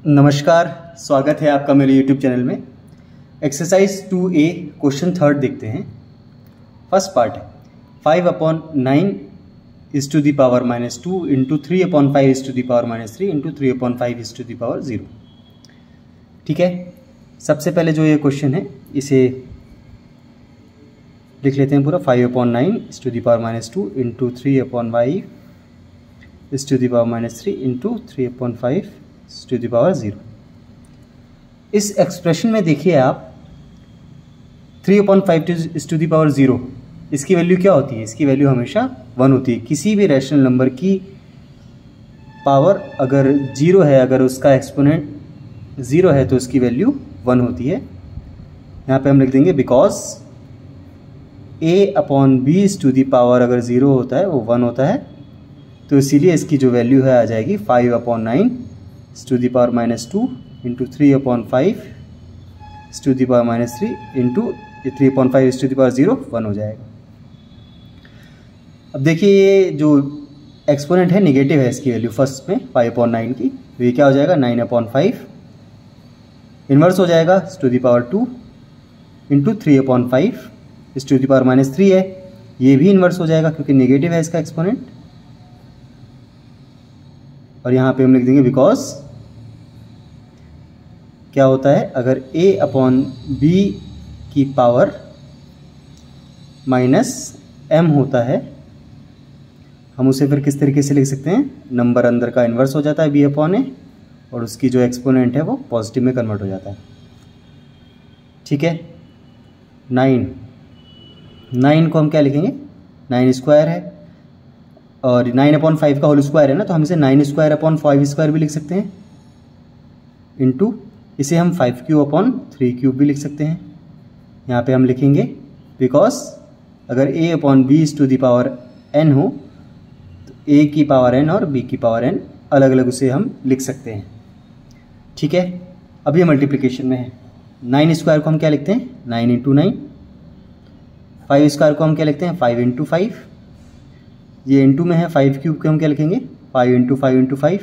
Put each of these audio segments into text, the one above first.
नमस्कार, स्वागत है आपका मेरे YouTube चैनल में। एक्सरसाइज 2A क्वेश्चन थर्ड देखते हैं। फर्स्ट पार्ट है 5/9 is to the power -2 into 3/5 is to the power -3 into 3/5 is to the power 0। ठीक है, सबसे पहले जो ये क्वेश्चन है इसे लिख लेते हैं पूरा। 5/9 is to the power -2 into 3/5 is to the power -3 into 3/5 to the power 0। इस एक्सप्रेशन में देखिए आप 3/5 इज टू द पावर 0, इसकी वैल्यू क्या होती है? इसकी वैल्यू हमेशा 1 होती है। किसी भी रैशनल नंबर की पावर अगर 0 है, अगर उसका एक्सपोनेंट 0 है तो उसकी वैल्यू 1 होती है। यहाँ पे हम लिख देंगे because a/b is to the power अगर 0 होता है वो 1 होता है, तो इसीलिए इसकी जो वैल्यू है आ जाएगी 5/9 to the power -2 into 3/5 to the power -3 into 3/5 to the power 0 1 हो जाएगा। अब देखिए ये जो एक्सपोनेंट है निगेटिव है, इसकी वैल्यू फर्स्ट में 5/9 की, तो ये क्या हो जाएगा 9/5 इन्वर्स हो जाएगा to the power 2 into 3/5 to the power -3 है, ये भी इन्वर्स हो जाएगा क्योंकि निगेटिव है इसका एक्सपोनेंट। और यहाँ पे हम लिख देंगे बिकॉज क्या होता है अगर a/b की पावर -m होता है, हम उसे फिर किस तरीके से लिख सकते हैं? नंबर अंदर का इन्वर्स हो जाता है b/a और उसकी जो एक्सपोनेंट है वो पॉजिटिव में कन्वर्ट हो जाता है। ठीक है, 9 को हम क्या लिखेंगे? 9 स्क्वायर है और 9/5 का होल स्क्वायर है ना, तो हम इसे 9² भी लिख सकते हैं इंटू इसे हम 5³ भी लिख सकते हैं। यहाँ पे हम लिखेंगे बिकॉज अगर a/b is to the power n हो तो a की पावर n और b की पावर n अलग अलग उसे हम लिख सकते हैं। ठीक है, अब ये मल्टीप्लिकेशन में है। 9 स्क्वायर को हम क्या लिखते हैं? 9 × 9। 5 स्क्वायर को हम क्या लिखते हैं? 5 × 5। ये इंटू में है, 5³ को हम क्या लिखेंगे? 5 × 5 × 5।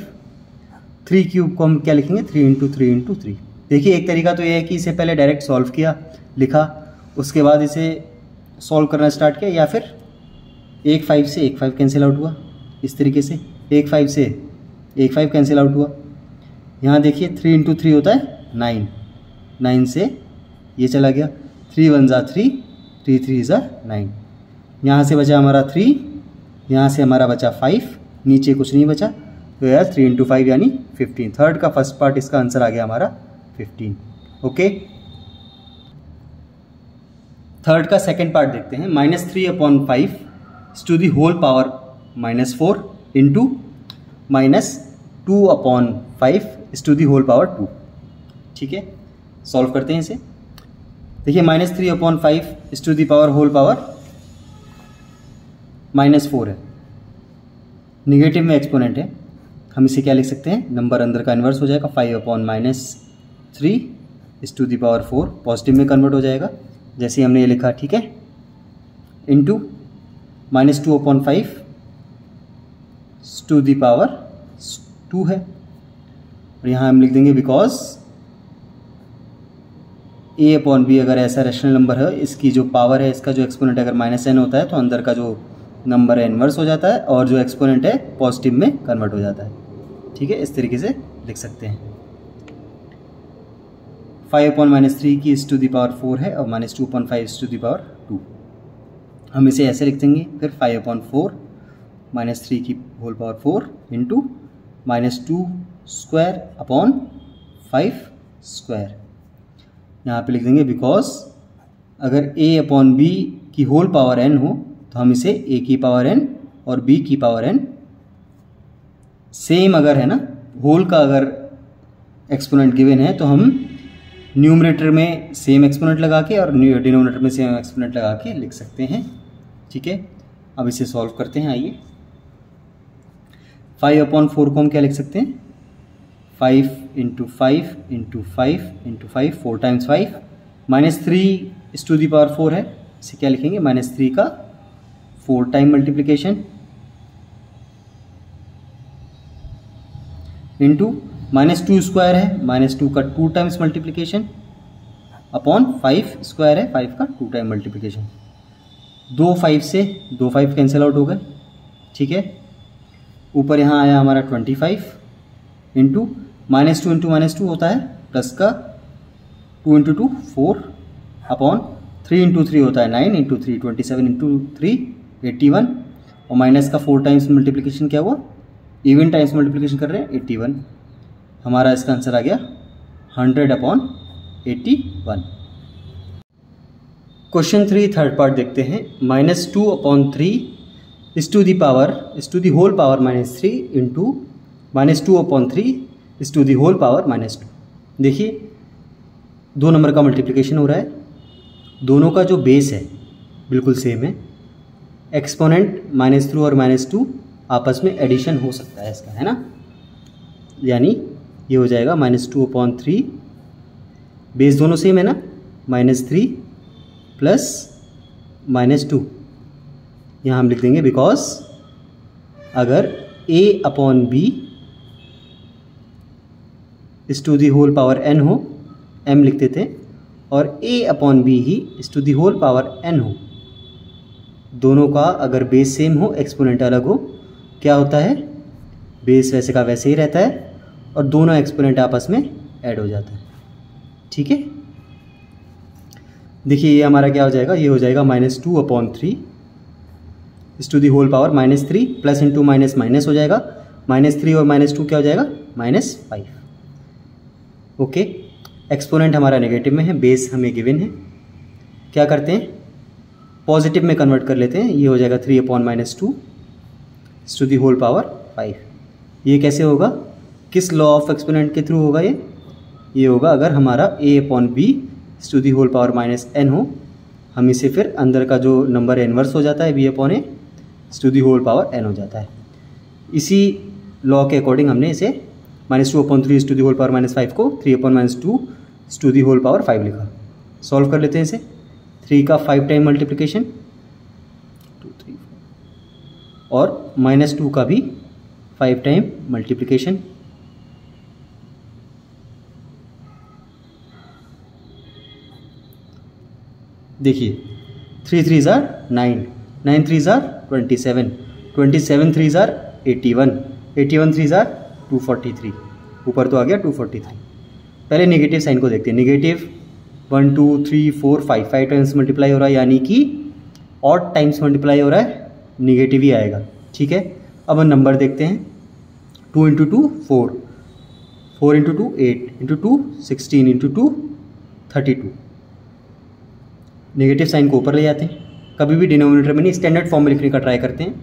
3³ को हम क्या लिखेंगे? 3 × 3 × 3। देखिए एक तरीका तो ये है कि इसे पहले डायरेक्ट सॉल्व किया, लिखा, उसके बाद इसे सॉल्व करना स्टार्ट किया, या फिर 1 5 से 1 5 कैंसिल आउट हुआ इस तरीके से, 1 5 से 1 5 कैंसिल आउट हुआ। यहाँ देखिए 3 × 3 होता है 9 से ये चला गया, 3 1 = 3, 3 3 = 9। यहाँ से बचा हमारा 3, यहाँ से हमारा बचा 5, नीचे कुछ नहीं बचा, तो यार 3 × 5 यानी 15। थर्ड का फर्स्ट पार्ट इसका आंसर आ गया हमारा 15। ओके, थर्ड का सेकंड पार्ट देखते हैं। -3/5 to the whole power -4 into -2/5 to the whole power 2। ठीक है, सॉल्व करते हैं इसे। देखिए -3/5 to the power whole power -4 है, निगेटिव में एक्सपोनेंट है, हम इसे क्या लिख सकते हैं? नंबर अंदर का इन्वर्स हो जाएगा 5/3 टू द पावर 4, पॉजिटिव में कन्वर्ट हो जाएगा जैसे हमने ये लिखा। ठीक है, इंटू -2/5 टू द पावर 2 है, और यहाँ हम लिख देंगे बिकॉज a/b अगर ऐसा रैशनल नंबर है, इसकी जो पावर है, इसका जो एक्सपोनेंट अगर -n होता है तो अंदर का जो नंबर है इन्वर्स हो जाता है और जो एक्सपोनेंट है पॉजिटिव में कन्वर्ट हो जाता है। ठीक है, इस तरीके से लिख सकते हैं। 5/3 की इज टू द पावर 4 है और -2/5 इज टू द पावर 2, हम इसे ऐसे लिख देंगे फिर 5/4 -3 की होल पावर 4 इंटू -2² यहाँ पे लिख देंगे बिकॉज अगर a/b की होल पावर n हो तो हम इसे a की पावर n और b की पावर n सेम अगर है ना, होल का अगर एक्सपोनेंट गिवन है तो हम न्यूमरेटर में सेम एक्सपोनेंट लगा के और डिनोमिनेटर में सेम एक्सपोनेंट लगा के लिख सकते हैं। ठीक है, अब इसे सॉल्व करते हैं। आइए 5/4 को हम क्या लिख सकते हैं? 5 × 5 × 5 × 5 4 टाइम्स 5 -3 टू द पावर 4 है, इसे क्या लिखेंगे? -3 का 4 टाइम मल्टीप्लिकेशन इंटू -2 स्क्वायर है, -2 का 2 टाइम्स मल्टीप्लिकेशन अपॉन 5 स्क्वायर है, 5 का 2 टाइम मल्टीप्लिकेशन। 2 5 से 2 5 कैंसिल आउट हो गए, ठीक है। ऊपर यहाँ आया हमारा 25 इंटू -2 इंटू -2 होता है प्लस का 2 इंटू 2 4 अपॉन 3 इंटू 3 होता है 9 इंटू 3 27 इंटू 3 81 और माइनस का 4 टाइम्स मल्टीप्लिकेशन क्या हुआ, इवन टाइम्स मल्टीप्लिकेशन कर रहे हैं 81। हमारा इसका आंसर आ गया 100/81। क्वेश्चन 3 थर्ड पार्ट देखते हैं। -2/3 is to the whole power -3 into -2/3 is to the whole power -2। देखिए 2 नंबर का मल्टीप्लिकेशन हो रहा है, दोनों का जो बेस है बिल्कुल सेम है। एक्सपोनेंट -3 और -2 आपस में एडिशन हो सकता है इसका, है ना। यानी ये हो जाएगा -2/3, बेस दोनों सेम है ना, -3 प्लस -2। यहाँ हम लिख देंगे बिकॉज अगर a/b is to the whole power n हो, m लिखते थे, और a/b ही is to the whole power n हो, दोनों का अगर बेस सेम हो, एक्सपोनेंट अलग हो, क्या होता है, बेस वैसे का वैसे ही रहता है और दोनों एक्सपोनेंट आपस में ऐड हो जाता है, ठीक है। देखिए ये हमारा क्या हो जाएगा, ये हो जाएगा -2/3 is to the whole power -3 plus into minus minus हो जाएगा, -3 और -2 क्या हो जाएगा, -5। ओके, एक्सपोनेंट हमारा नेगेटिव में है, बेस हमें गिवन है, क्या करते हैं पॉजिटिव में कन्वर्ट कर लेते हैं। ये हो जाएगा 3/-2 इस टू दी होल पावर 5। ये कैसे होगा, किस लॉ ऑफ एक्सपोनेंट के थ्रू होगा ये होगा अगर हमारा a/b is to the whole power -n हो, हम इसे फिर अंदर का जो नंबर इन्वर्स हो जाता है b/a is to the whole power n हो जाता है। इसी लॉ के अकॉर्डिंग हमने इसे -2/3 is to the whole power -5 को 3/-2 इस टू दी होल पावर 5 लिखा। सॉल्व कर लेते हैं इसे। 3 का 5 टाइम मल्टीप्लिकेशन 2 3 और -2 का भी 5 टाइम मल्टीप्लिकेशन। देखिए 3 3s are 9, 9 3s are 27, 27 3s are 81, 81 3s are 243। ऊपर तो आ गया 243। पहले नेगेटिव साइन को देखते हैं। नेगेटिव 1 2 3 4 5 5 टाइम्स मल्टीप्लाई हो रहा है, यानी कि ऑड टाइम्स मल्टीप्लाई हो रहा है, निगेटिव ही आएगा, ठीक है। अब हम नंबर देखते हैं। 2 into 2 4, 4 into 2 8, into 2 16, into 2 32। Negative sign को ऊपर ले जाते हैं, कभी भी डिनोमिनेटर में नहीं, स्टैंडर्ड फॉर्म में लिखने का ट्राई करते हैं।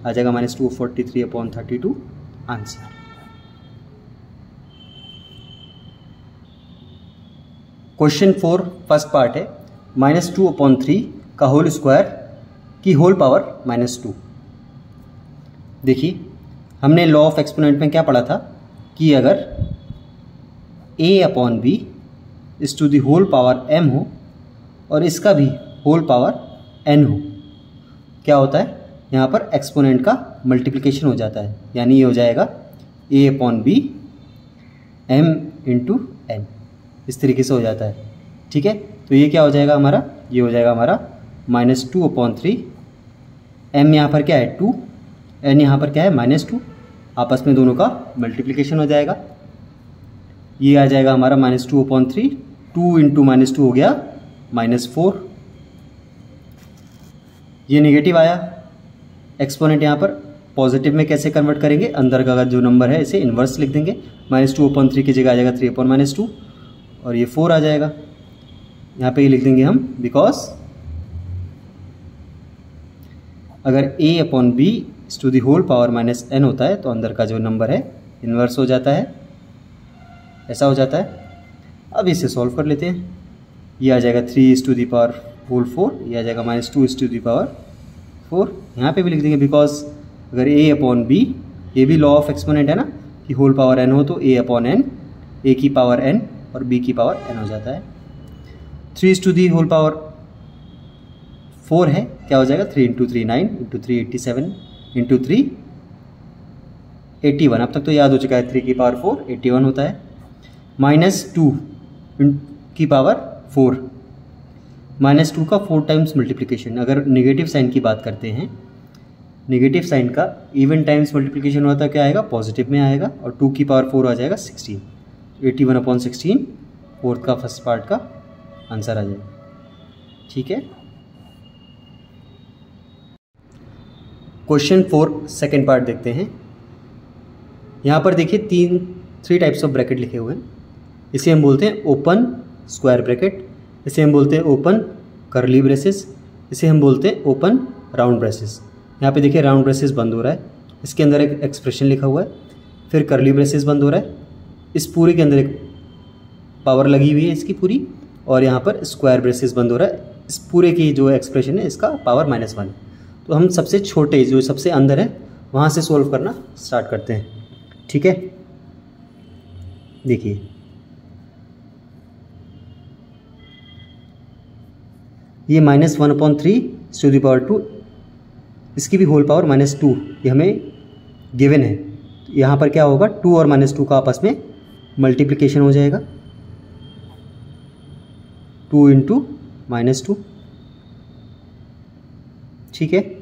आ जाएगा -243/32 आंसर। क्वेश्चन 4 फर्स्ट पार्ट है। -2/3 का होल स्क्वायर की होल पावर -2। देखिए हमने लॉ ऑफ एक्सपोनेंट में क्या पढ़ा था कि अगर a/b is to the whole power m हो और इसका भी होल पावर n हो, क्या होता है, यहाँ पर एक्सपोनेंट का मल्टीप्लिकेशन हो जाता है, यानी ये हो जाएगा a/b m इंटू n, इस तरीके से हो जाता है, ठीक है। तो ये क्या हो जाएगा हमारा, ये हो जाएगा हमारा -2/3, m यहाँ पर क्या है 2, n यहाँ पर क्या है -2, आपस में दोनों का मल्टीप्लिकेशन हो जाएगा। ये आ जाएगा हमारा -2/3, 2 इंटू -2 हो गया -4। ये नेगेटिव आया, एक्सपोनेंट यहाँ पर पॉजिटिव में कैसे कन्वर्ट करेंगे, अंदर का जो नंबर है इसे इन्वर्स लिख देंगे। -2/3 की जगह आ जाएगा 3/-2 और ये 4 आ जाएगा। यहाँ पे ये लिख देंगे हम बिकॉज अगर a/b is to the whole power -n होता है तो अंदर का जो नंबर है इन्वर्स हो जाता है, ऐसा हो जाता है। अब इसे सॉल्व कर लेते हैं। ये आ जाएगा 3 इस टू दी पावर होल 4, ये आ जाएगा -2 इस टू दी पावर 4। यहाँ पे भी लिख देंगे बिकॉज अगर a/b, ये भी लॉ ऑफ एक्सपोनेंट है ना कि होल पावर n हो तो a/n, a की पावर n और b की पावर n हो जाता है। 3 इस टू दी होल पावर 4 है, क्या हो जाएगा 3 इंटू 3 9, इंटू 3 87, इंटू 3 81, अब तक तो याद हो चुका है, 3 की पावर 4 81 होता है। -2 की पावर 4, -2 का 4 टाइम्स मल्टीप्लिकेशन। अगर नेगेटिव साइन की बात करते हैं, नेगेटिव साइन का इवन टाइम्स मल्टीप्लिकेशन होता है, क्या आएगा, पॉजिटिव में आएगा, और 2 की पावर 4 आ जाएगा 16। 81/16 फोर्थ का फर्स्ट पार्ट का आंसर आ जाएगा। ठीक है। क्वेश्चन 4 सेकेंड पार्ट देखते हैं। यहाँ पर देखिए 3 टाइप्स ऑफ ब्रैकेट लिखे हुए हैं। इसे हम बोलते हैं ओपन स्क्वायर ब्रैकेट, इसे हम बोलते हैं ओपन कर्ली ब्रेसेस, इसे हम बोलते हैं ओपन राउंड ब्रेसेस। यहाँ पे देखिए राउंड ब्रेसेस बंद हो रहा है, इसके अंदर एक एक्सप्रेशन लिखा हुआ है, फिर कर्ली ब्रेसेस बंद हो रहा है, इस पूरे के अंदर एक पावर लगी हुई है इसकी पूरी, और यहाँ पर स्क्वायर ब्रेसेस बंद हो रहा है, इस पूरे की जो एक्सप्रेशन है इसका पावर -1 है। तो हम सबसे छोटे जो सबसे अंदर है वहाँ से सोल्व करना स्टार्ट करते हैं। ठीक है, देखिए ये -1/3 इसकी भी होल पावर -2, ये हमें गिवन है। यहाँ पर क्या होगा, 2 और -2 का आपस में मल्टीप्लिकेशन हो जाएगा, 2 × -2। ठीक है,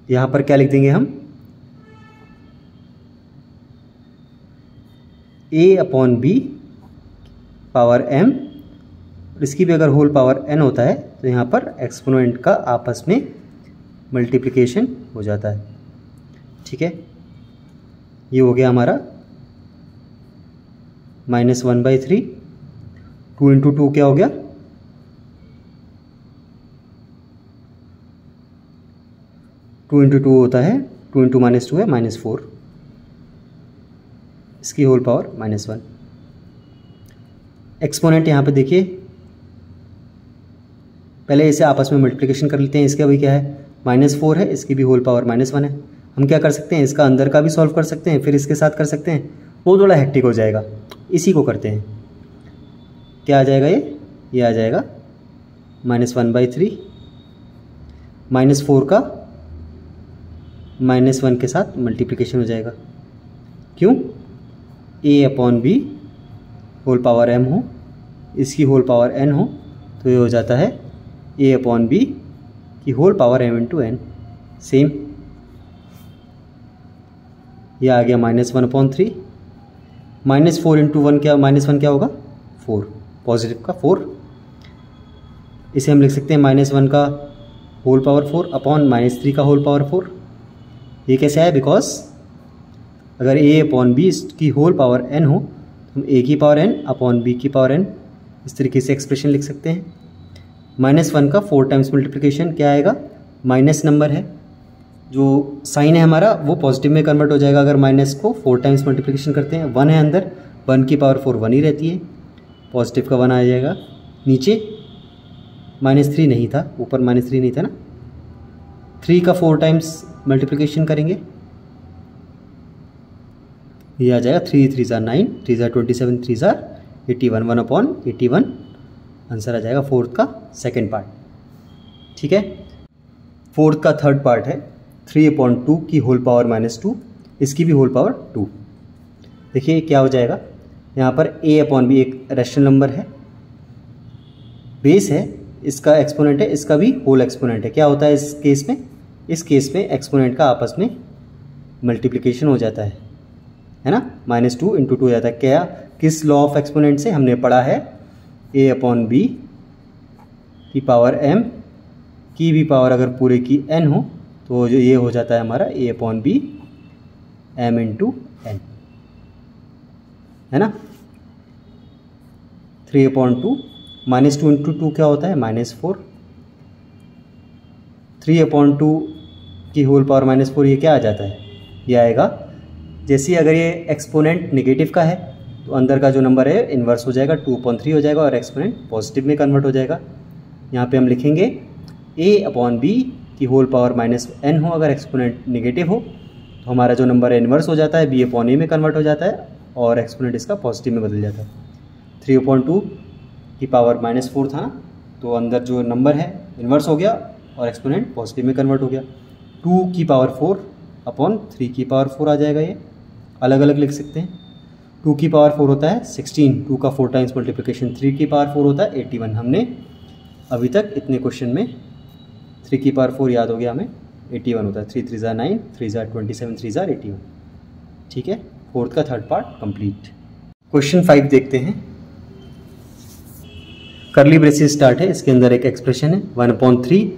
यहाँ पर क्या लिख देंगे हम, a/b पावर m, इसकी भी अगर होल पावर n होता है तो यहाँ पर एक्सपोनेंट का आपस में मल्टीप्लिकेशन हो जाता है। ठीक है, ये हो गया हमारा -1/3, 2 × 2 क्या हो गया, 2 × 2 होता है, 2 × -2 है -4, इसकी होल पावर -1। एक्सपोनेंट यहाँ पे देखिए, पहले इसे आपस में मल्टीप्लिकेशन कर लेते हैं। इसका भी क्या है, -4 है, इसकी भी होल पावर -1 है। हम क्या कर सकते हैं, इसका अंदर का भी सॉल्व कर सकते हैं, फिर इसके साथ कर सकते हैं, वो थोड़ा हेक्टिक हो जाएगा, इसी को करते हैं। क्या आ जाएगा, ये आ जाएगा -1/3, -4 का -1 के साथ मल्टीप्लिकेशन हो जाएगा। क्यों, a/b होल पावर m हो, इसकी होल पावर n हो, तो ये हो जाता है a/b की whole power m × n। Same, ये आ गया -1/3, -4 × 1 क्या, -1 क्या होगा, 4, पॉजिटिव का 4। इसे हम लिख सकते हैं -1 का होल पावर 4 अपॉन -3 का होल पावर 4। ये कैसे आया, बिकॉज अगर a/b की होल पावर n हो तो हम a की पावर n अपॉन b की पावर n इस तरीके से एक्सप्रेशन लिख सकते हैं। -1 का 4 टाइम्स मल्टीप्लिकेशन क्या आएगा, माइनस नंबर है, जो साइन है हमारा वो पॉजिटिव में कन्वर्ट हो जाएगा अगर माइनस को 4 टाइम्स मल्टीप्लिकेशन करते हैं। 1 है अंदर, 1 की पावर 4 1 ही रहती है, पॉजिटिव का 1 आ जाएगा। नीचे -3 नहीं था, ऊपर -3 नहीं था ना, 3 का 4 टाइम्स मल्टीप्लिकेशन करेंगे, ये आ जाएगा 3 × 3 = 9, 3 × 27, 3 × 81, 1/81 आंसर आ जाएगा फोर्थ का सेकेंड पार्ट। ठीक है, फोर्थ का थर्ड पार्ट है 3/2 की होल पावर -2, इसकी भी होल पावर 2। देखिए क्या हो जाएगा, यहाँ पर a/b एक रैशनल नंबर है, बेस है, इसका एक्सपोनेंट है, इसका भी होल एक्सपोनेंट है। क्या होता है इस केस में, इस केस में एक्सपोनेंट का आपस में मल्टीप्लिकेशन हो जाता है ना, -2 × 2 हो जाता है। क्या, किस लॉ ऑफ एक्सपोनेंट से हमने पढ़ा है, a/b की पावर m की भी पावर अगर पूरे की n हो तो जो ये हो जाता है हमारा a/b m × n, है ना। 3/2 -2 × 2 क्या होता है, -4, 3/2 की होल पावर -4 ये क्या आ जाता है, ये आएगा, जैसे अगर ये एक्सपोनेंट नेगेटिव का है तो अंदर का जो नंबर है इन्वर्स हो जाएगा, 2/3 हो जाएगा और एक्सपोनेंट पॉजिटिव में कन्वर्ट हो जाएगा। यहाँ पे हम लिखेंगे a/b की होल पावर -n हो, अगर एक्सपोनेंट नेगेटिव हो तो हमारा जो नंबर है इन्वर्स हो जाता है, b/a में कन्वर्ट हो जाता है और एक्सपोनेंट इसका पॉजिटिव में बदल जाता है। 3/2 की पावर -4 था ना, तो अंदर जो नंबर है इन्वर्स हो गया और एक्सपोनेंट पॉजिटिव में कन्वर्ट हो गया। 2 की पावर 4 अपॉन 3 की पावर 4 आ जाएगा, ये अलग अलग लिख सकते हैं। 2 की पावर 4 होता है 16, 2 का 4 टाइम्स मल्टीप्लिकेशन, 3 की पावर 4 होता है 81। हमने अभी तक इतने क्वेश्चन में 3 की पावर 4 याद हो गया हमें, 81 होता है। 3 3 ज़ा 9, 3 ज़ा 27, 3 ज़ा 81। ठीक है, फोर्थ का थर्ड पार्ट कंप्लीट। क्वेश्चन 5 देखते हैं। करली ब्रेसेस स्टार्ट है, इसके अंदर एक एक्सप्रेशन है 1/3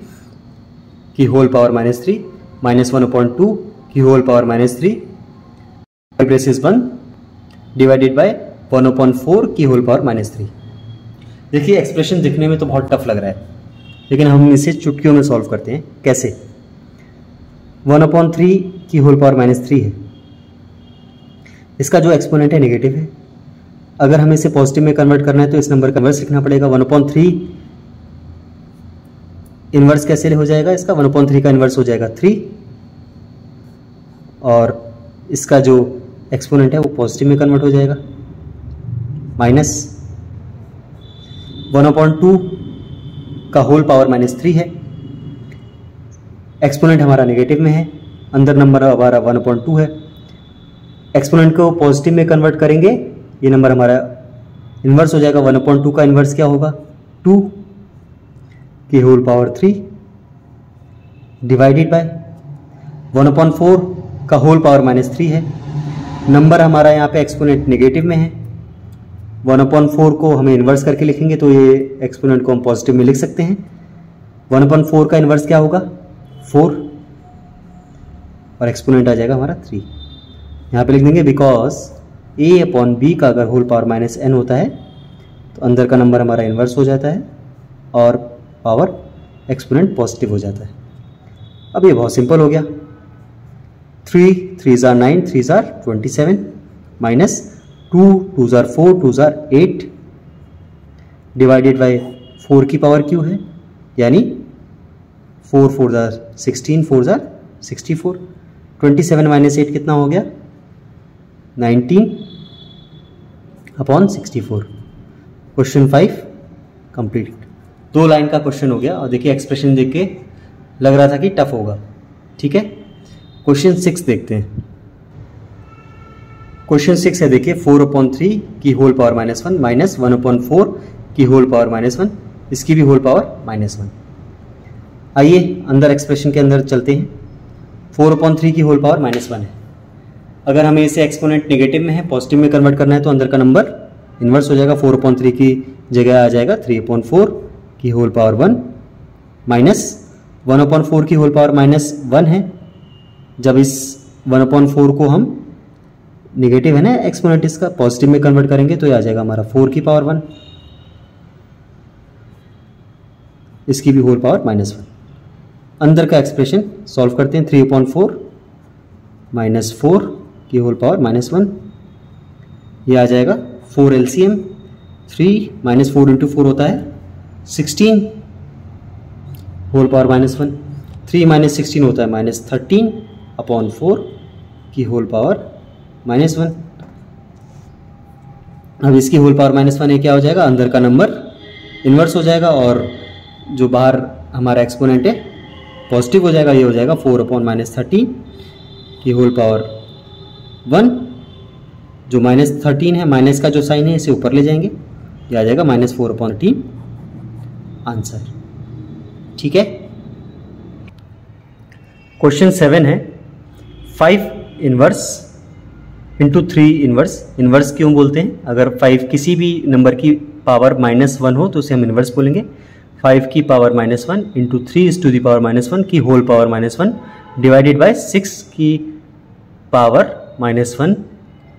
की होल पावर -3 -1/2 की होल पावर -3 ब्रेसेस बंद डिवाइडेड बाय 1/4 की होल पावर -3। देखिए एक्सप्रेशन दिखने में तो बहुत टफ लग रहा है, लेकिन हम इसे चुटकियों में सॉल्व करते हैं। कैसे? 1/3 की होल पावर -3 है, इसका जो एक्सपोनेंट है नेगेटिव है। अगर हमें इसे पॉजिटिव में कन्वर्ट करना है तो इस नंबर का इन्वर्स लिखना पड़ेगा। 1/3 इन्वर्स कैसे हो जाएगा इसका? 1/3 का इन्वर्स हो जाएगा 3, और इसका जो एक्सपोनेंट है वो पॉजिटिव में कन्वर्ट हो जाएगा। माइनस 1/2 का होल पावर -3 है, एक्सपोनेंट हमारा नेगेटिव में है, अंदर नंबर हमारा 1/2 है। एक्सपोनेंट को पॉजिटिव में कन्वर्ट करेंगे, ये नंबर हमारा इन्वर्स हो जाएगा। 1/2 का इन्वर्स क्या होगा? 2 की होल पावर 3 डिवाइडेड बाय 1/4 का होल पावर -3 है। नंबर हमारा यहाँ पे एक्सपोनेंट नेगेटिव में है, 1/4 को हमें इन्वर्स करके लिखेंगे तो ये एक्सपोनेंट को हम पॉजिटिव में लिख सकते हैं। 1/4 का इन्वर्स क्या होगा? 4, और एक्सपोनेंट आ जाएगा हमारा 3। यहाँ पे लिख देंगे बिकॉज a/b का अगर होल पावर -n होता है तो अंदर का नंबर हमारा इन्वर्स हो जाता है और पावर एक्सपोनेंट पॉजिटिव हो जाता है। अब ये बहुत सिंपल हो गया। 3 3 ज़ा 9, 3 ज़ा 27 माइनस 2 2 ज़ा 4, 2 ज़ा 8 डिवाइडेड बाय 4 की पावर क्यू है, यानी 4 4 ज़ा 16, 4 ज़ा 64। 27 माइनस 8 कितना हो गया? 19/64। Question 5 complete. 2 लाइन का क्वेश्चन हो गया, और देखिए एक्सप्रेशन देख के लग रहा था कि टफ होगा। ठीक है, क्वेश्चन 6 देखते हैं। क्वेश्चन 6 है, देखिए 4/3 की होल पावर -1 माइनस 1/4 की होल पावर -1, इसकी भी होल पावर -1। आइए अंदर एक्सप्रेशन के अंदर चलते हैं। 4/3 की होल पावर -1 है, अगर हमें इसे एक्सपोनेंट नेगेटिव में है पॉजिटिव में कन्वर्ट करना है तो अंदर का नंबर इन्वर्स हो जाएगा। 4/3 की जगह आ जाएगा 3/4 की होल पावर 1 माइनस 1/4 की होल पावर -1 है। जब इस 1/4 को हम नेगेटिव है ना एक्सपोनेंट, इसका पॉजिटिव में कन्वर्ट करेंगे तो ये आ जाएगा हमारा 4 की पावर 1, इसकी भी होल पावर -1। अंदर का एक्सप्रेशन सॉल्व करते हैं। 3/4 माइनस 4 की होल पावर -1, ये आ जाएगा 4 LCM। 3 माइनस 4 इंटू 4 होता है 16 होल पावर -1। 3 माइनस 16 होता है -13/4 की होल पावर -1। अब इसकी होल पावर -1 ये क्या हो जाएगा? अंदर का नंबर इन्वर्स हो जाएगा और जो बाहर हमारा एक्सपोनेंट है पॉजिटिव हो जाएगा, ये हो जाएगा 4/-13 की होल पावर 1। जो -13 है, माइनस का जो साइन है इसे ऊपर ले जाएंगे, ये आ जाएगा -4/13 आंसर। ठीक है, क्वेश्चन 7 है 5 इनवर्स इंटू 3 इनवर्स। इनवर्स क्यों बोलते हैं? अगर 5 किसी भी नंबर की पावर -1 हो तो उसे हम इनवर्स बोलेंगे। 5 की पावर -1 इंटू 3 की होल पावर -1 डिवाइडेड बाय 6 की पावर -1।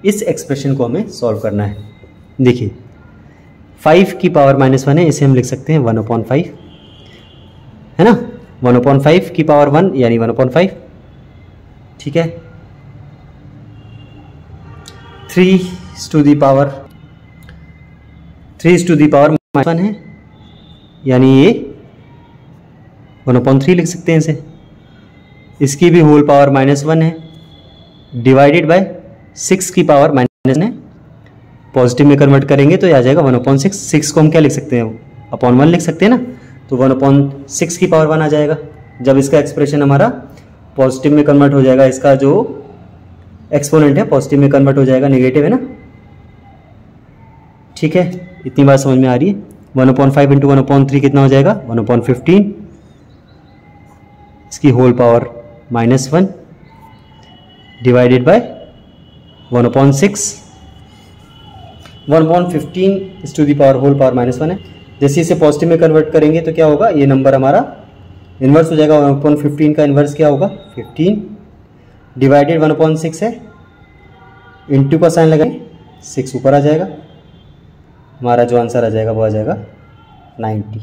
इस एक्सप्रेशन को हमें सॉल्व करना है। देखिए 5 की पावर -1 है, इसे हम लिख सकते हैं 1/5, है ना। 1/5 की पावर 1 यानी 1/5। ठीक है, 3 टू दी पावर -1 है, यानी ये 1/3 लिख सकते हैं इसे। इसकी भी होल पावर -1 है डिवाइडेड बाय 6 की पावर -1 है। पॉजिटिव में कन्वर्ट करेंगे तो ये आ जाएगा 1/6। 6 को हम क्या लिख सकते हैं? अपॉन 1 लिख सकते हैं ना। तो 1/6 की पावर 1 आ जाएगा। जब इसका एक्सप्रेशन हमारा पॉजिटिव में कन्वर्ट हो जाएगा, इसका जो एक्सपोनेंट है पॉजिटिव में कन्वर्ट हो जाएगा, नेगेटिव है ना, ठीक है। इतनी बात समझ में आ रही है। 1/5 इंटू 1/3 कितना हो जाएगा, 1/15, इसकी whole power -1 divided by 1/6, 1/15 is to the power whole power -1 है। जैसे इसे पॉजिटिव में कन्वर्ट करेंगे तो क्या होगा, ये नंबर हमारा इन्वर्स हो जाएगा। 1/15 का इन्वर्स क्या होगा, 15 डिवाइडेड 1/6 है, इंटू का साइन लगाएंगे, 6 ऊपर आ जाएगा, हमारा जो आंसर आ जाएगा वो आ जाएगा 90।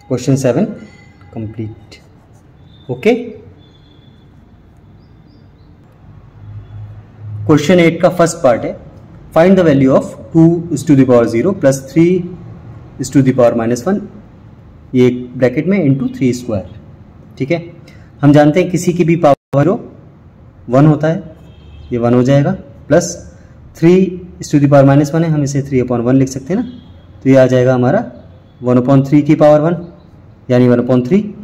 Question 7 complete. ओके, क्वेश्चन 8 का फर्स्ट पार्ट है, find the value of 2⁻0 plus 3⁻1, ये ब्रैकेट में इंटू 3²। ठीक है, हम जानते हैं किसी की भी पावर 1 होता है, ये 1 हो जाएगा, प्लस 3⁻1 है, हम इसे 3/1 लिख सकते हैं ना, तो ये आ जाएगा हमारा 1/3 की पावर 1 यानी 1/3,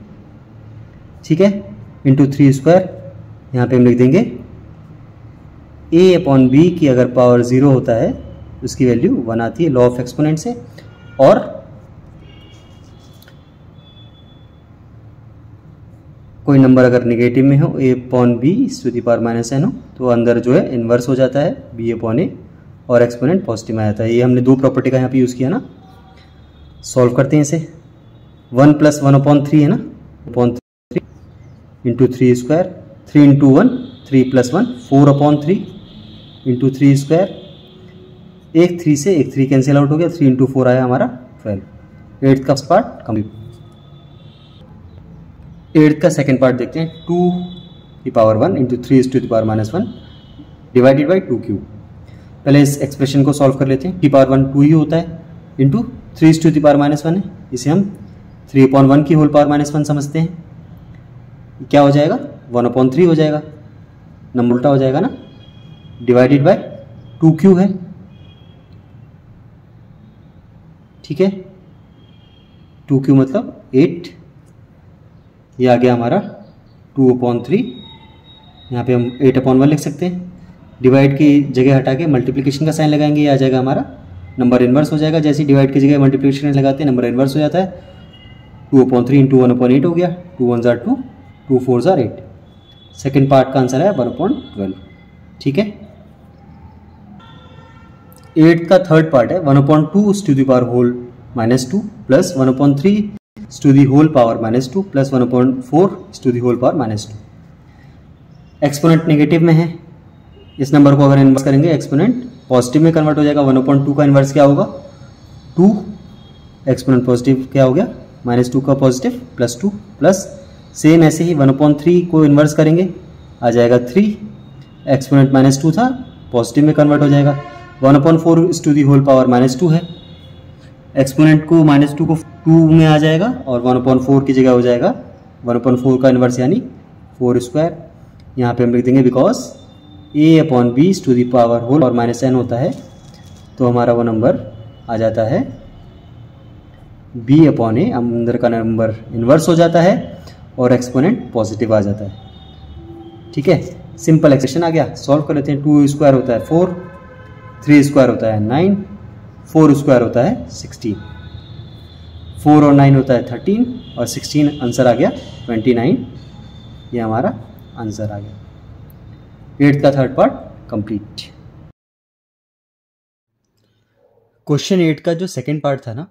ठीक है, इंटू 3²। यहाँ पे हम लिख देंगे a/b की अगर पावर 0 होता है उसकी वैल्यू 1 आती है, लॉ ऑफ एक्सपोनेंट से। और कोई नंबर अगर नेगेटिव में हो, a/b⁻n हो, तो अंदर जो है इन्वर्स हो जाता है b/a और एक्सपोनेंट पॉजिटिव में आ जाता है। ये हमने दो प्रॉपर्टी का यहाँ पे यूज़ किया ना। सॉल्व करते हैं इसे। 1 + 1/3 है ना, 3 इंटू 3², 3 इंटू 1 3 + 1 4/3 इंटू 3², एक 3 से एक 3 कैंसिल आउट हो गया, 3 इंटू 4 आया हमारा 12। 8th का पार्ट कंप्लीट। 8th का सेकेंड पार्ट देखते हैं। 2⁻1 इंटू 3⁻1 डिवाइडेड बाई 2³ पहले इस एक्सप्रेशन को सॉल्व कर लेते हैं। 2⁻1 2 ही होता है, इंटू 3⁻1 है, इसे हम 3/1 की होल पावर -1 समझते हैं। क्या हो जाएगा, 1/3 हो जाएगा, नंबर उल्टा हो जाएगा ना, डिवाइडेड बाय 2³ है, ठीक है, 2³ मतलब 8, ये आ गया हमारा 2/3। यहाँ पे हम 8/1 लिख सकते हैं। डिवाइड की जगह हटा के मल्टीप्लिकेशन का साइन लगाएंगे, ये आ जाएगा हमारा नंबर इन्वर्स हो जाएगा। जैसे डिवाइड की जगह मल्टीप्लिकेशन लगाते हैं नंबर इन्वर्स हो जाता है। 2/3 इंटू 1/8 हो गया, 2 1 ज़ार 2, 2 4 ज़ार 8। सेकेंड पार्ट का आंसर है 1/12, ठीक है। 8 का थर्ड पार्ट है 1/2 plus 1/3 whole power -2 plus 1/4 whole power -2। Exponent negative में है, इस नंबर को अगर इन्वर्स करेंगे एक्सपोनेंट पॉजिटिव में कन्वर्ट हो जाएगा। 1/2 का इन्वर्स क्या होगा, 2, एक्सपोनेंट पॉजिटिव क्या हो गया, -2 का पॉजिटिव प्लस 2, प्लस सेम ऐसे ही 1/3 को इन्वर्स करेंगे, आ जाएगा 3, एक्सपोनेंट -2 था, पॉजिटिव में कन्वर्ट हो जाएगा। 1/4 होल पावर -2 है, एक्सपोनेंट को -2 को 2 में आ जाएगा और 1/4 की जगह हो जाएगा 1/4 का इन्वर्स यानी 4²। यहाँ पे हम लिख देंगे बिकॉज a/b होल और -n होता है, तो हमारा वो नंबर आ जाता है b/a, अंदर का नंबर इन्वर्स हो जाता है और एक्सपोनेंट पॉजिटिव आ जाता है, ठीक है। सिंपल एक्सप्रेशन आ गया, सॉल्व कर लेते हैं। 2² होता है 4, 3² होता है 9, 4² होता है 16, 4 और 9 होता है 13 और 16 आंसर आ गया 29। ये हमारा आंसर आ गया। 8th का थर्ड पार्ट कंप्लीट। क्वेश्चन 8 का जो सेकंड पार्ट था ना,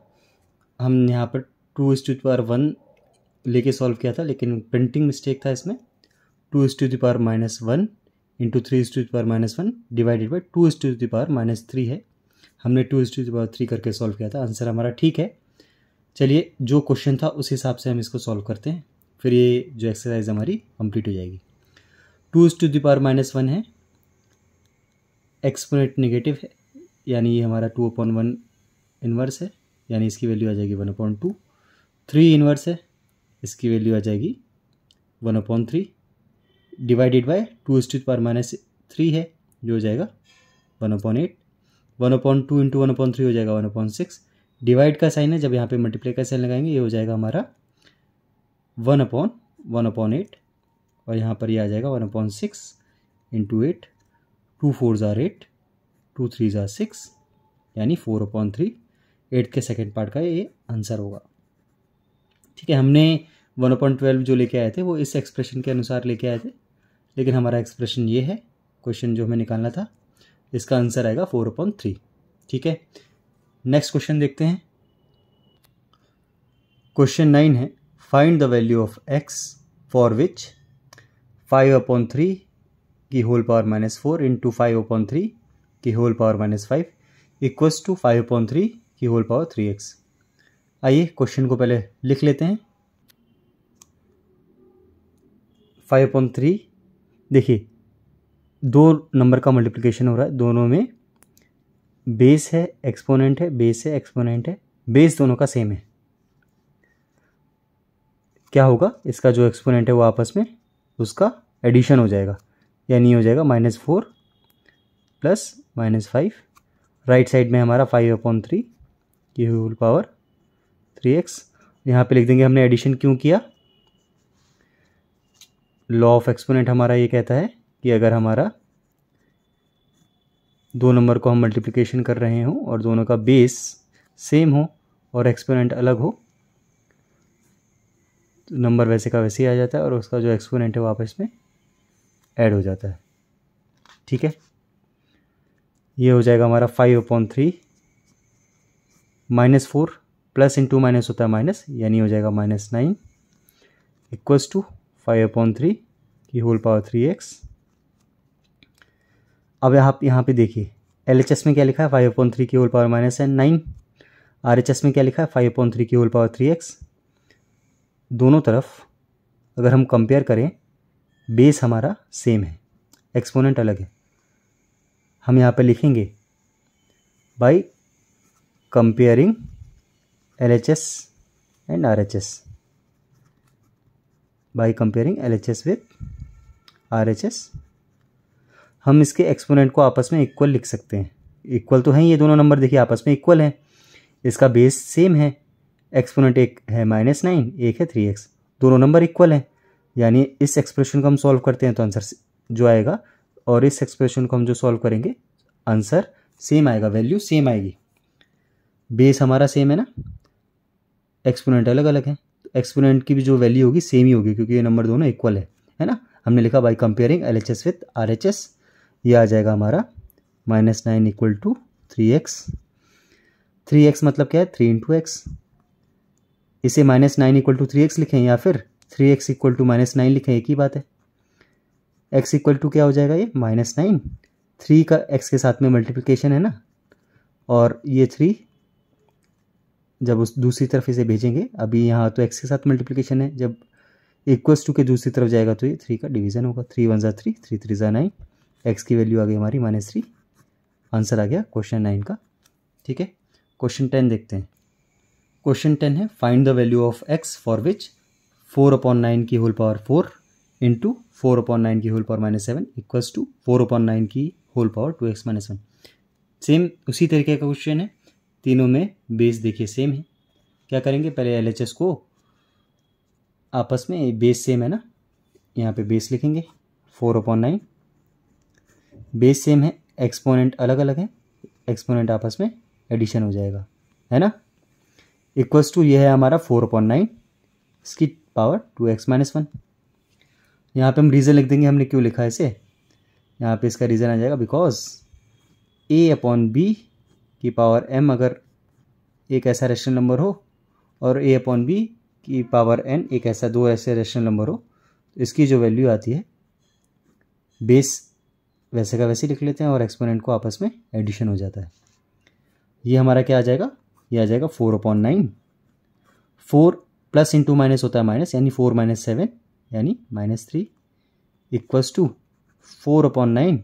हम यहाँ पर 2:1 लेके सॉल्व किया था, लेकिन प्रिंटिंग मिस्टेक था इसमें। 2⁻1 इंटू 3⁻1 डिवाइडेड बाई 2⁻3 है, हमने 2⁻3 करके सॉल्व किया था। आंसर हमारा ठीक है। चलिए जो क्वेश्चन था उस हिसाब से हम इसको सॉल्व करते हैं, फिर ये जो एक्सरसाइज हमारी कंप्लीट हो जाएगी। 2⁻1 है, एक्सपोनेंट नेगेटिव है, यानी ये हमारा 2/1 इन्वर्स है, यानी इसकी वैल्यू आ जाएगी 1/2। 3 इन्वर्स है, इसकी वैल्यू आ जाएगी 1/3 डिवाइडेड बाय 2⁻3 है, जो हो जाएगा 1/8। 1/2 इंटू 1/3 हो जाएगा 1/6 डिवाइड का साइन है, जब यहाँ पे मल्टीप्लाई का साइन लगाएंगे ये हो जाएगा हमारा 1/8 और यहाँ पर ये आ जाएगा 1/6 into 8, 2 4s are 8, 2 3s are 6 यानी 4/3। 8 के सेकेंड पार्ट का ये आंसर होगा। ठीक है, हमने 1/12 जो लेके आए थे वो इस एक्सप्रेशन के अनुसार लेके आए थे, लेकिन हमारा एक्सप्रेशन ये है, क्वेश्चन जो हमें निकालना था, इसका आंसर आएगा 4/3। ठीक है, नेक्स्ट क्वेश्चन देखते हैं। क्वेश्चन 9 है, find the value of x for which 5/3 की होल पावर -4 इंटू 5/3 की होल पावर -5 इक्वल्स टू 5/3 की होल पावर 3x। आइए क्वेश्चन को पहले लिख लेते हैं। 5/3, देखिए 2 नंबर का मल्टीप्लिकेशन हो रहा है, दोनों में बेस है एक्सपोनेंट है, बेस है एक्सपोनेंट है, बेस दोनों का सेम है। क्या होगा, इसका जो एक्सपोनेंट है वो आपस में उसका एडिशन हो जाएगा, यानी हो जाएगा -4 प्लस -5। राइट साइड में हमारा 5/3 की होल पावर 3x। यहाँ पे लिख देंगे हमने एडिशन क्यों किया, लॉ ऑफ एक्सपोनेंट हमारा ये कहता है कि अगर हमारा दो नंबर को हम मल्टीप्लिकेशन कर रहे हों और दोनों का बेस सेम हो और एक्सपोनेंट अलग हो तो नंबर वैसे का वैसे ही आ जाता है और उसका जो एक्सपोनेंट है वो आपस में ऐड हो जाता है। ठीक है, ये हो जाएगा हमारा 5/3 -4 प्लस इंटू माइनस होता है माइनस, यानी हो जाएगा -9 इक्वल्स टू 5/3 की होल पावर 3x। अब यहाँ पे देखिए LHS में क्या लिखा है, 5/3 की होल पावर -9। RHS में क्या लिखा है, 5/3 की होल पावर 3x। दोनों तरफ अगर हम कंपेयर करें, बेस हमारा सेम है, एक्सपोनेंट अलग है। हम यहाँ पे लिखेंगे by comparing LHS and RHS, by comparing LHS with RHS। हम इसके एक्सपोनेंट को आपस में इक्वल लिख सकते हैं। इक्वल तो हैं ये दोनों नंबर, देखिए आपस में इक्वल हैं, इसका बेस सेम है, एक्सपोनेंट एक है -9, एक है 3x, दोनों नंबर इक्वल हैं, यानी इस एक्सप्रेशन को हम सॉल्व करते हैं तो आंसर जो आएगा, और इस एक्सप्रेशन को हम जो सॉल्व करेंगे आंसर सेम आएगा, वैल्यू सेम आएगी। बेस हमारा सेम है ना, एक्सपोनेंट अलग अलग है, तो एक्सपोनेंट की भी जो वैल्यू होगी सेम ही होगी क्योंकि ये नंबर दोनों इक्वल है ना। हमने लिखा by comparing LHS with RHS, ये आ जाएगा हमारा -9 इक्वल टू 3x। 3x मतलब क्या है, 3 × x। इसे -9 इक्वल टू 3x लिखें या फिर 3x इक्वल टू -9 लिखें, एक ही बात है। x इक्वल टू क्या हो जाएगा, ये -9, 3 का x के साथ में मल्टीप्लिकेशन है ना, और ये 3 जब उस दूसरी तरफ इसे भेजेंगे, अभी यहाँ तो x के साथ मल्टीप्लिकेशन है, जब इक्वल्स टू के दूसरी तरफ जाएगा तो ये 3 का डिवीजन होगा। 3 1 ज़ा 3, 3 3 ज़ा 9, x की वैल्यू आ गई हमारी -3। आंसर आ गया क्वेश्चन 9 का। ठीक है, क्वेश्चन 10 देखते हैं। क्वेश्चन 10 है, find the value of x for which 4/9 की होल पावर 4 इंटू 4/9 की होल पावर -7 इक्वल्स टू 4/9 की होल पावर 2x - 1। सेम उसी तरीके का क्वेश्चन है, तीनों में बेस देखिए सेम है। क्या करेंगे, पहले LHS को आपस में, बेस सेम है ना, यहाँ पे बेस लिखेंगे 4/9, बेस सेम है, एक्सपोनेंट अलग अलग है, एक्सपोनेंट आपस में एडिशन हो जाएगा, है ना। इक्वल्स टू ये है हमारा 4/9, इसकी पावर 2x - 1। यहाँ पे हम रीज़न लिख देंगे, हमने क्यों लिखा है इसे, यहाँ पे इसका रीज़न आ जाएगा बिकॉज a/b की पावर m अगर एक ऐसा रेशनल नंबर हो और a/b की पावर n एक ऐसा, दो ऐसे रेशनल नंबर हो, तो इसकी जो वैल्यू आती है, बेस वैसे का वैसे लिख लेते हैं और एक्सपोनेंट को आपस में एडिशन हो जाता है। ये हमारा क्या आ जाएगा, ये आ जाएगा 4/9। 4 प्लस इंटू माइनस होता है माइनस, यानी 4 - 7 यानी -3 equals to 4/9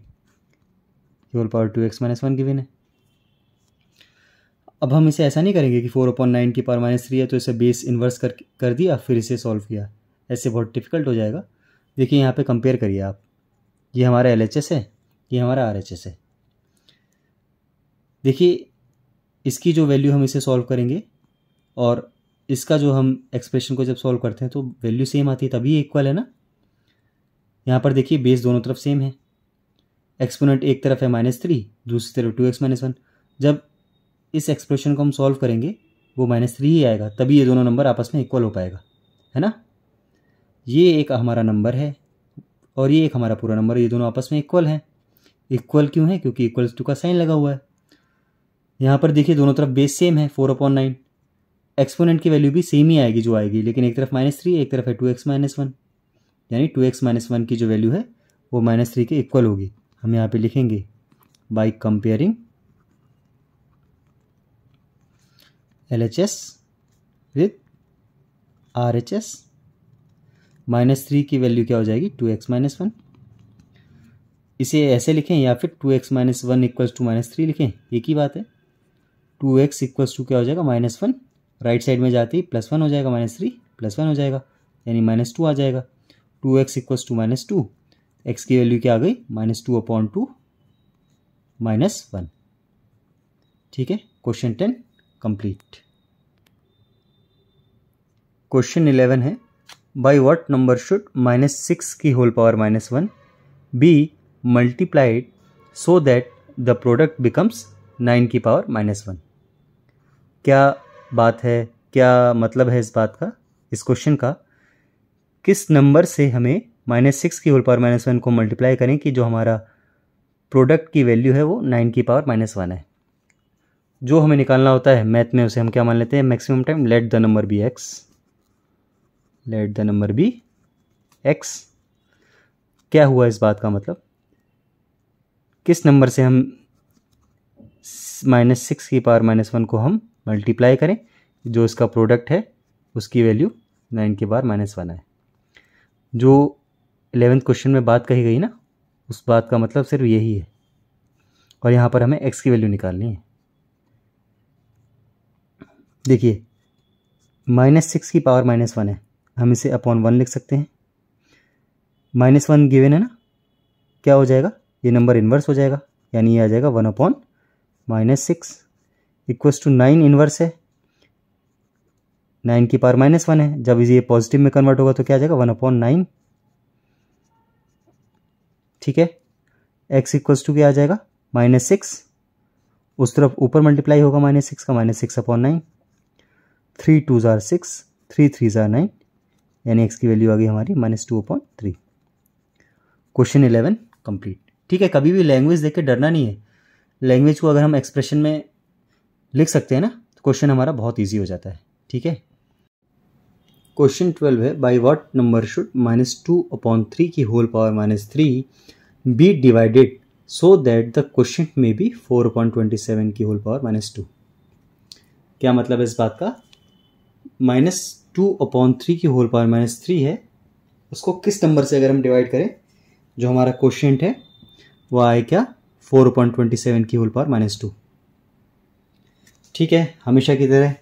whole power 2x - 1 given है। अब हम इसे ऐसा नहीं करेंगे कि 4/9 की पावर -3 है तो इसे बेस इन्वर्स कर दिया फिर इसे सॉल्व किया, ऐसे बहुत डिफिकल्ट हो जाएगा। देखिए यहाँ पे कंपेयर करिए आप, ये हमारा LHS है, ये हमारा RHS है। देखिए इसकी जो वैल्यू हम इसे सॉल्व करेंगे और इसका जो हम एक्सप्रेशन को जब सॉल्व करते हैं तो वैल्यू सेम आती है, तभी इक्वल है ना। यहाँ पर देखिए बेस दोनों तरफ सेम है, एक्सपोनेंट एक तरफ है -3, दूसरी तरफ 2x - 1। जब इस एक्सप्रेशन को हम सॉल्व करेंगे वो -3 ही आएगा, तभी ये दोनों नंबर आपस में इक्वल हो पाएगा, है ना। ये एक हमारा नंबर है और ये एक हमारा पूरा नंबर, ये दोनों आपस में इक्वल हैं। इक्वल क्यों है? क्योंकि इक्वल्स टू का साइन लगा हुआ है। यहाँ पर देखिए दोनों तरफ बेस सेम है 4/9, एक्सपोनेंट की वैल्यू भी सेम ही आएगी जो आएगी, लेकिन एक तरफ -3 एक तरफ है 2x - 1, यानी 2x - 1 की जो वैल्यू है वो -3 के इक्वल होगी। हम यहाँ पे लिखेंगे by comparing LHS with RHS, -3 की वैल्यू क्या हो जाएगी 2x - 1। इसे ऐसे लिखें या फिर 2x - 1 इक्वल्स टू -3 लिखें, एक ही बात है। 2x इक्वल्स टू क्या हो जाएगा -1, राइट साइड में जाते ही +1 हो जाएगा, -3 +1 हो जाएगा, यानी -2 आ जाएगा। 2x इक्वल्स टू -2, x की वैल्यू क्या आ गई -2/2 -1। ठीक है, क्वेश्चन 10 कंप्लीट। क्वेश्चन 11 है, बाई व्हाट नंबर शुड -6 की whole power -1 be multiplied so that the product becomes 9 की पावर -1। क्या बात है, क्या मतलब है इस बात का, इस क्वेश्चन का? किस नंबर से हमें -6 की होल पावर -1 को मल्टीप्लाई करें कि जो हमारा प्रोडक्ट की वैल्यू है वो 9 की पावर -1 है। जो हमें निकालना होता है मैथ में उसे हम क्या मान लेते हैं, maximum time. Let the number be x, let the number be x। क्या हुआ इस बात का मतलब? किस नंबर से हम -6 की पावर -1 को हम मल्टीप्लाई करें, जो इसका प्रोडक्ट है उसकी वैल्यू 9 की पावर -1 है। जो 11th क्वेश्चन में बात कही गई ना, उस बात का मतलब सिर्फ यही है। और यहाँ पर हमें x की वैल्यू निकालनी है। देखिए -6 की पावर -1 है, हम इसे अपॉन 1 लिख सकते हैं। -1 गिवन है ना, क्या हो जाएगा, ये नंबर इन्वर्स हो जाएगा, यानी ये आ जाएगा 1/-6 इक्वल्स टू 9 इन्वर्स है, 9 की पावर -1 है। जब ये पॉजिटिव में कन्वर्ट होगा तो क्या आ जाएगा 1/9। ठीक है, x इक्वल्स टू क्या आ जाएगा -6, उस तरफ ऊपर मल्टीप्लाई होगा -6 का, -6/9, 3 2s are 6, 3 3s are 9, यानी x की वैल्यू आ गई हमारी -2/3। Question 11 complete. ठीक है, कभी भी लैंग्वेज देख के डरना नहीं है। लैंग्वेज को अगर हम एक्सप्रेशन में लिख सकते हैं ना तो क्वेश्चन हमारा बहुत ईजी हो जाता है। ठीक है, क्वेश्चन 12 है, बाई व्हाट नंबर शुड -2/3 की whole power -3 be divided so that the question में बी 4/27 की होल पावर -2। क्या मतलब है इस बात का? -2/3 की होल पावर -3 है, उसको किस नंबर से अगर हम डिवाइड करें, जो हमारा क्वोशिएंट है वो आए क्या 4/27 की होल पावर -2। ठीक है, हमेशा की तरह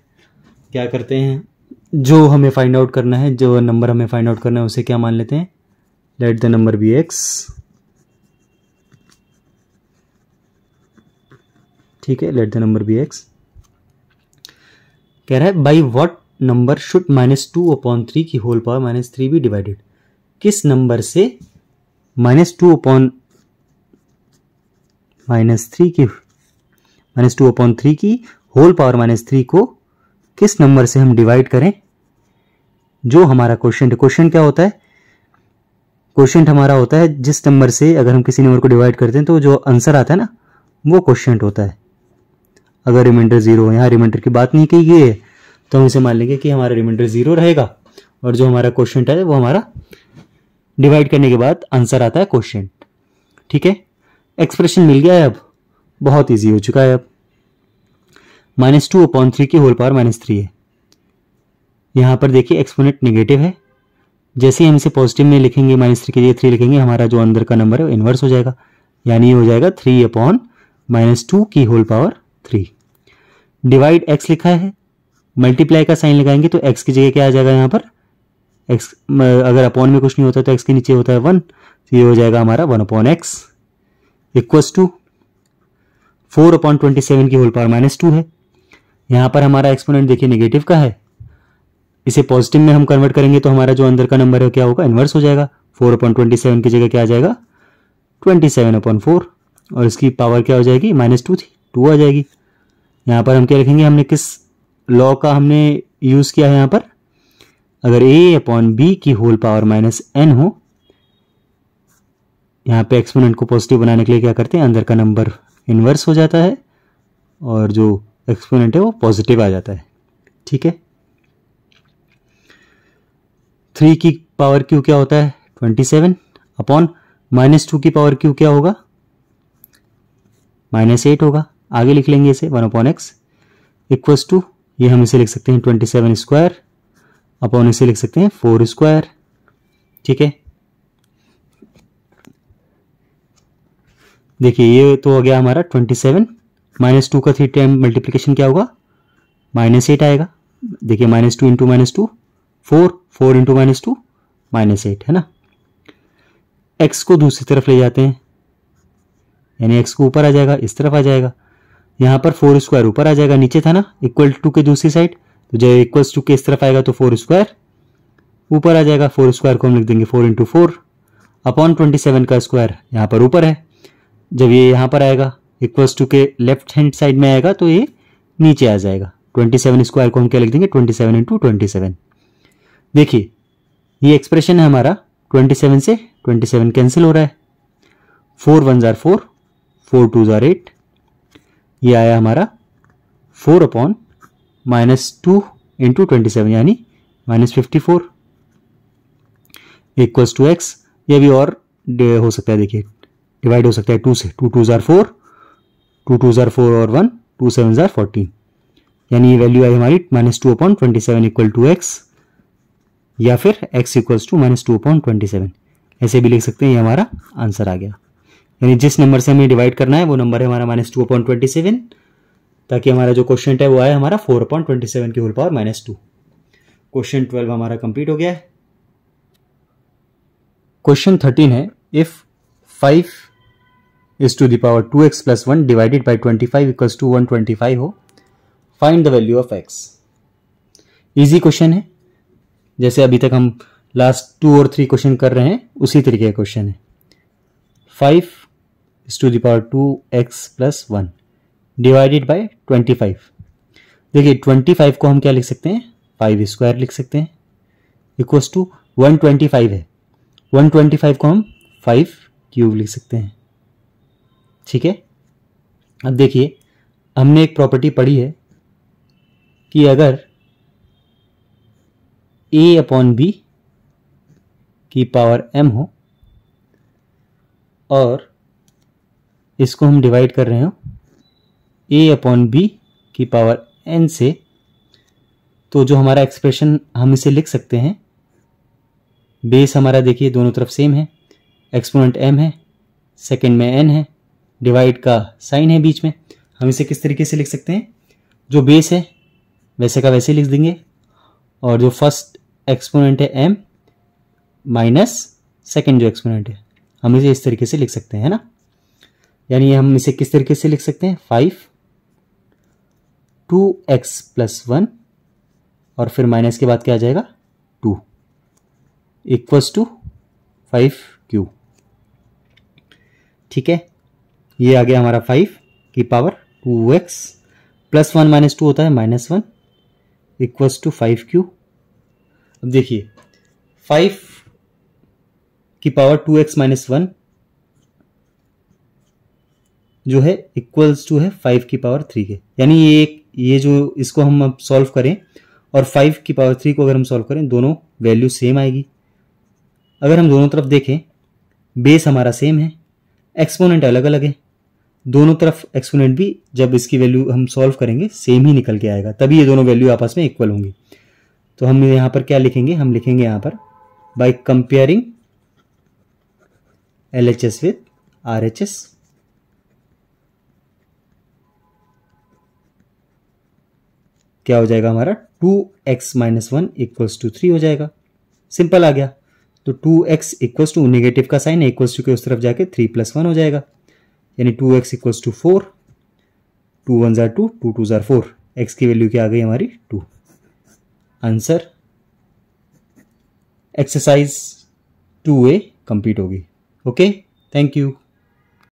क्या करते हैं, जो हमें फाइंड आउट करना है, जो नंबर हमें फाइंड आउट करना है उसे क्या मान लेते हैं, let the number be x। ठीक है, let the number be x। कह रहा है बाई व्हाट नंबर शुड -2/3 की होल पावर -3 बी डिवाइडेड। किस नंबर से -2/3 की होल पावर -3 को किस नंबर से हम डिवाइड करें, जो हमारा क्वोशिएंट क्या होता है, क्वोशिएंट हमारा होता है जिस नंबर से अगर हम किसी नंबर को डिवाइड करते हैं तो जो आंसर आता है ना वो क्वोशिएंट होता है। अगर रिमाइंडर 0 हो, यहाँ रिमाइंडर की बात नहीं की गई है तो हम इसे मान लेंगे कि हमारा रिमाइंडर 0 रहेगा और जो हमारा क्वोशिएंट है वो हमारा डिवाइड करने के बाद आंसर आता है क्वोशिएंट। ठीक है, एक्सप्रेशन मिल गया है, अब बहुत इजी हो चुका है। अब -2/3 की होल पावर -3 है, यहाँ पर देखिए एक्सपोनेंट नेगेटिव है, जैसे ही हम इसे पॉजिटिव में लिखेंगे -3 के लिए 3 लिखेंगे, हमारा जो अंदर का नंबर है वो इन्वर्स हो जाएगा, यानी ये हो जाएगा 3/-2 की होल पावर 3। डिवाइड x लिखा है, मल्टीप्लाई का साइन लगाएंगे तो x की जगह क्या आ जाएगा, यहाँ पर x अगर अपॉन में कुछ नहीं होता तो x के नीचे होता है 1, तो ये हो जाएगा हमारा 1/x इक्वल्स टू 4/27 की होल पावर -2 है, यहाँ पर हमारा एक्सपोनेंट देखिए नेगेटिव का है, इसे पॉजिटिव में हम कन्वर्ट करेंगे तो हमारा जो अंदर का नंबर है क्या होगा, इन्वर्स हो जाएगा। 4/27 की जगह क्या आ जाएगा, 27/4, और इसकी पावर क्या हो जाएगी, -2 थी, 2 आ जाएगी। यहाँ पर हम क्या लिखेंगे, हमने किस लॉ का हमने यूज़ किया है यहाँ पर, अगर a/b की होल पावर -n हो, यहाँ पे एक्सपोनेंट को पॉजिटिव बनाने के लिए क्या करते हैं, अंदर का नंबर इन्वर्स हो जाता है और जो एक्सपोनेंट है वो पॉजिटिव आ जाता है। ठीक है, 3 की पावर क्यू क्या होता है, 27 अपॉन -2 की पावर क्यू क्या होगा, -8 होगा। आगे लिख लेंगे इसे 1/x इक्वल्स टू, ये हम इसे लिख सकते हैं 27 स्क्वायर अपॉन इसे लिख सकते हैं 4 स्क्वायर। ठीक है, देखिए ये तो हो गया हमारा 27, -2 का 3 टाइम मल्टीप्लीकेशन क्या होगा, -8 आएगा। देखिए -2 इंटू -2 4, 4 इंटू -2 -8 है ना। x को दूसरी तरफ ले जाते हैं, यानी x को ऊपर आ जाएगा, इस तरफ आ जाएगा। यहाँ पर 4 स्क्वायर ऊपर आ जाएगा, नीचे था ना इक्वल टू के दूसरी साइड, तो जब इक्वल्स टू के इस तरफ आएगा तो 4 स्क्वायर ऊपर आ जाएगा। 4 स्क्वायर को हम लिख देंगे 4 इंटू 4 अपॉन 27 का स्क्वायर यहाँ पर ऊपर है। जब ये यहाँ पर आएगा इक्वल्स टू के लेफ्ट हैंड साइड में आएगा तो ये नीचे आ जाएगा। 27 स्क्वायर को हम क्या लिख देंगे, 27 इंटू 27। देखिए ये एक्सप्रेशन है हमारा, 27 से 27 कैंसिल हो रहा है, 4 1 जार 4, 4 2 जार 8, ये आया हमारा 4 अपॉन -2 इंटू 27 यानी -54 इक्वल्स टू एक्स। ये भी और हो सकता है, देखिए डिवाइड हो सकता है 2 से, 2 2 जार 4, 2 2 जार 4 और 1, 2 7 जार 14, यानी ये वैल्यू आई हमारी -2/27 इक्वल टू एक्स, या फिर x इक्वल्स टू -2/27, ऐसे भी लिख सकते हैं। ये हमारा आंसर आ गया, यानी जिस नंबर से हमें डिवाइड करना है वो नंबर है हमारा -2/27, ताकि हमारा जो क्वेश्चन है वो आए हमारा 4/27 की होल पावर -2। क्वेश्चन 12 हमारा कंप्लीट हो गया है। क्वेश्चन 13 है, if 5 is to the power 2x plus 1 divided by 25 equals to 125 हो, find the value of x। Easy question है, जैसे अभी तक हम लास्ट 2 और 3 क्वेश्चन कर रहे हैं उसी तरीके का क्वेश्चन है। 5 is to the power 2x plus 1 divided by 25। देखिए 25 को हम क्या लिख सकते हैं, 5 स्क्वायर लिख सकते हैं, इक्वल्स टू 125 है, 125 को हम 5 क्यूब लिख सकते हैं। ठीक है, अब देखिए हमने एक प्रॉपर्टी पढ़ी है कि अगर a/b की पावर m हो और इसको हम डिवाइड कर रहे हो a/b की पावर n से, तो जो हमारा एक्सप्रेशन हम इसे लिख सकते हैं, बेस हमारा देखिए दोनों तरफ सेम है, एक्सपोनेंट m है, सेकंड में n है, डिवाइड का साइन है बीच में। हम इसे किस तरीके से लिख सकते हैं, जो बेस है वैसे का वैसे लिख देंगे, और जो फर्स्ट एक्सपोनेंट है m माइनस सेकंड जो एक्सपोनेंट है, हम इसे इस तरीके से लिख सकते हैं ना। यानी हम इसे किस तरीके से लिख सकते हैं, 5 2x प्लस 1 और फिर माइनस के बाद क्या आ जाएगा 2 इक्वल्स टू 5 क्यू। ठीक है, ये आ गया हमारा 5 की पावर 2x प्लस 1 माइनस 2 होता है -1 इक्वल्स टू 5 क्यू। अब देखिए 5 की पावर 2x माइनस 1 जो है इक्वल्स टू है 5 की पावर 3 के, यानी ये जो इसको हम अब सॉल्व करें और 5 की पावर 3 को अगर हम सॉल्व करें, दोनों वैल्यू सेम आएगी। अगर हम दोनों तरफ देखें, बेस हमारा सेम है, एक्सपोनेंट अलग अलग है, दोनों तरफ एक्सपोनेंट भी जब इसकी वैल्यू हम सॉल्व करेंगे सेम ही निकल के आएगा, तभी ये दोनों वैल्यू आपस में इक्वल होंगी। तो हम यहां पर क्या लिखेंगे, हम लिखेंगे यहां पर by comparing LHS with RHS। क्या हो जाएगा हमारा 2x माइनस 1 इक्वल्स टू 3 हो जाएगा, सिंपल आ गया। तो 2x इक्वल्स टू नेगेटिव का साइन है, इक्वल्स टू के उस तरफ जाके 3 प्लस 1 हो जाएगा, यानी 2x इक्वल्स टू 4, 2 1 जार 2, 2 2 जार 4, x की वैल्यू क्या आ गई हमारी 2। आंसर एक्सरसाइज 2A कंप्लीट होगी। Okay, thank you.